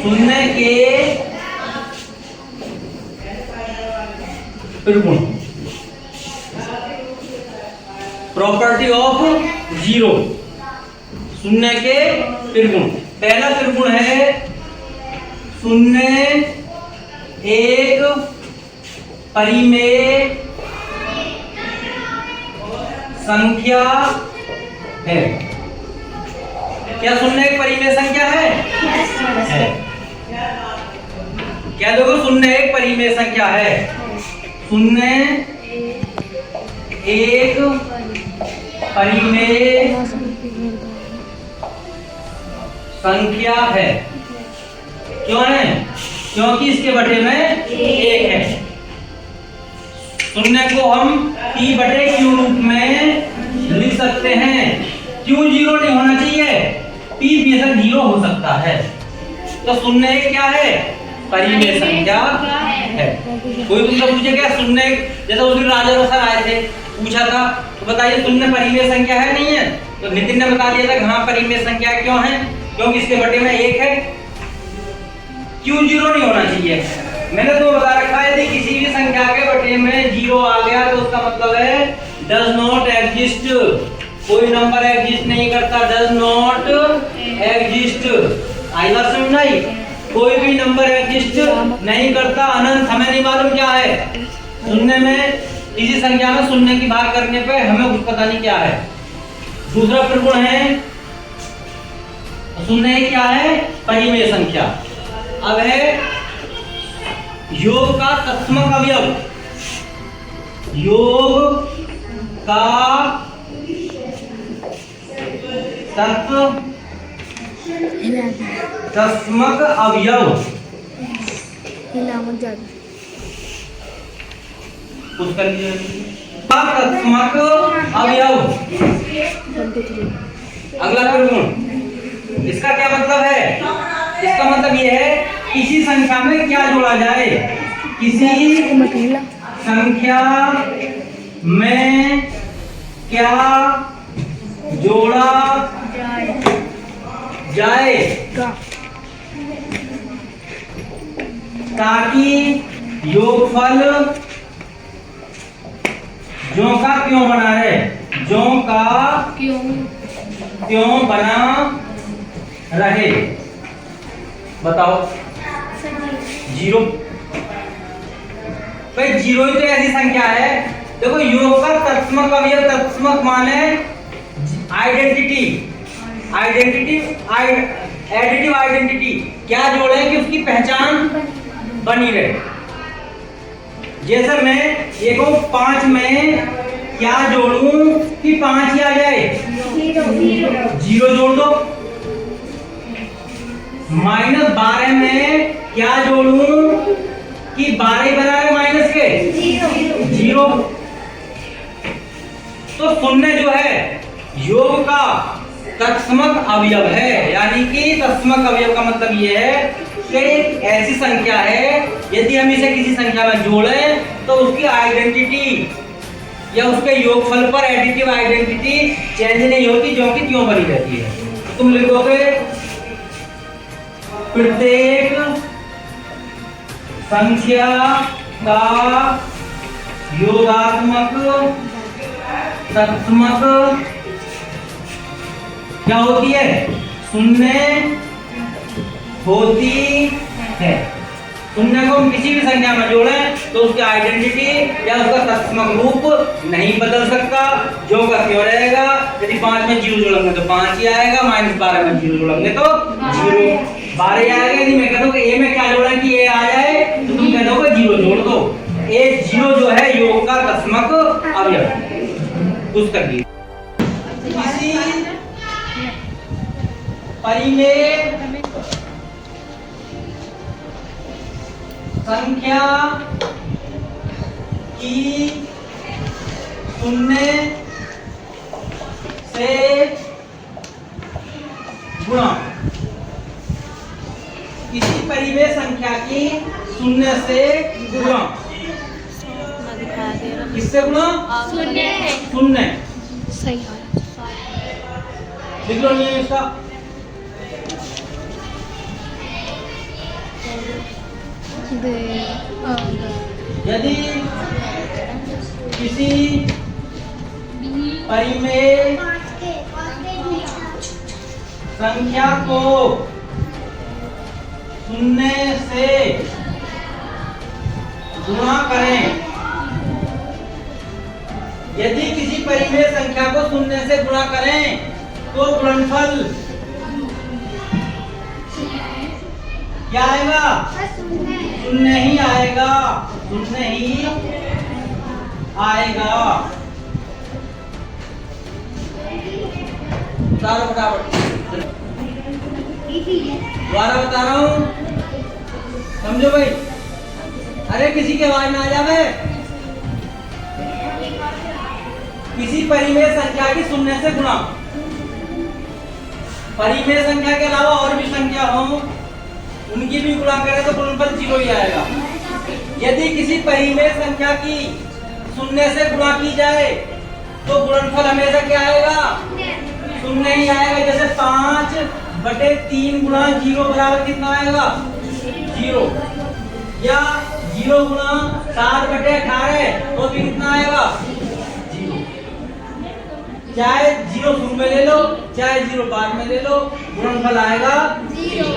शून्य के त्रिगुण, प्रॉपर्टी ऑफ जीरो, शून्य के त्रिगुण। पहला त्रिगुण है शून्य एक परिमेय संख्या है। क्या शून्य एक परिमेय संख्या है? है। क्या देखो, शून्य एक परिमेय संख्या है। शून्य एक परिमेय संख्या है। क्यों है? क्योंकि इसके बटे में एक है। शून्य को हम p बटे q रूप में लिख सकते हैं। क्यों जीरो नहीं होना चाहिए? p बेशक जीरो हो सकता है। तो शून्य एक क्या है? परिमेय संख्या है। कोई तुमसे पूछेगा शून्य, जैसे उस दिन राजा सर आए थे, पूछा था तो बताइए शून्य परिमेय संख्या है नहीं है? तो नितिन ने बता दिया था कि हाँ परिमेय संख्या क्यों है? क्योंकि इसके बटे में एक है। क्यों जीरो नहीं होना चाहिए? मैंने तो बता रखा है, यदि किसी भी संख्या के बटे में जीरो आ गया तो उसका मतलब है डज नॉट एग्जिस्ट। कोई नंबर एग्जिस्ट नहीं करता, डज नॉट एग्जिस्ट। आई बात समझ आई? कोई भी नंबर एग्जिस्ट नहीं करता, अनंत। हमें नहीं मालूम क्या है शून्य में, इसी संख्या में शून्य की भाग करने पे हमें कुछ पता नहीं क्या है। दूसरा त्रिगुण है शून्य क्या है? परिमेय संख्या। अब है योग का तत्समक अवयव। योग का तत्समक अवयव। कुछ कर लिया। तत्समक अवयव। अगला त्रिगुण, इसका क्या मतलब है? इसका मतलब यह है किसी संख्या में क्या जोड़ा जाए। किसी संख्या में क्या जोड़ा जाए ताकि योगफल ज्यों का क्यों बना रहे। ज्यों का क्यों बना रहे। बताओ। जीरो। भाई जीरो ही तो ऐसी संख्या है। देखो योग का तत्समक अवयव, तत्समक माने आइडेंटिटी, एडिटिव आइडेंटिटी। क्या जोड़े कि उसकी पहचान बनी रहे। जैसे मैं ये को 5 में क्या जोड़ूं कि 5 ही आ जाए? जीरो जोड़ दो। -12 में क्या जोड़ूं कि 12 ही बना रहे माइनस के? जीरो। तो शून्य जो है योग का तत्समक अवयव है। यानी कि तत्समक अवयव का मतलब ये है कि एक ऐसी संख्या है, यदि हम इसे किसी संख्या में जोड़ें तो उसकी आइडेंटिटी या उसके योगफल पर एडिटिव आइडेंटिटी चेंज नहीं होती, जो कि क्यों बनी रहती है। तो तुम लिखोगे प्रत्येक संख्या का योगात्मक तत्समक क्या होती है? शून्य होती है। शून्य को हम किसी भी संख्या में जोड़ें तो उसकी आइडेंटिटी या उसका तत्समक रूप नहीं बदल सकता, जो का क्यों रहेगा। यदि 5 में 0 जोड़ेंगे तो 5 ही आएगा, -12 में 0 जोड़ेंगे तो 0, 12 ही आएगा। यदि मैं कह दूं कि ए में क्या जोड़ा कि ए आ जाए तो तुम कह दोगे 0 जोड़ दो। ए 0 जो है योग का तत्समक अवयव। कुछ कर दिए। किसी परिमेय संख्या की शून्य से गुणा। किसी परिमेय संख्या की शून्य से गुणा। किससे गुणा? शून्य। सही है। लिख लो नियम इसका। यदि किसी परिमेय संख्या को शून्य से गुणा करें, यदि किसी परिमेय संख्या को शून्य से गुणा करें तो गुणनफल क्या आएगा? शून्य ही आएगा, शून्य ही आएगा। फटाफट दोबारा बता रहा हूँ, समझो भाई। अरे किसी की आवाज ना आ जावे। किसी परिमेय संख्या की शून्य से गुणा, परिमेय संख्या के अलावा और भी संख्या हो उनकी भी गुणा करें तो गुणनफल 0 ही आएगा। यदि किसी परिमेय संख्या की शून्य से गुणा की जाए तो गुणनफल हमेशा क्या आएगा? शून्य ही आएगा। जैसे 5/3 गुणा 0 बराबर कितना आएगा? 0। या 0 गुणा 7/18 तो भी कितना आएगा? 0। चाहे 0 शुरू में ले लो चाहे 0 बाद में ले लो, गुणनफल आएगा 0।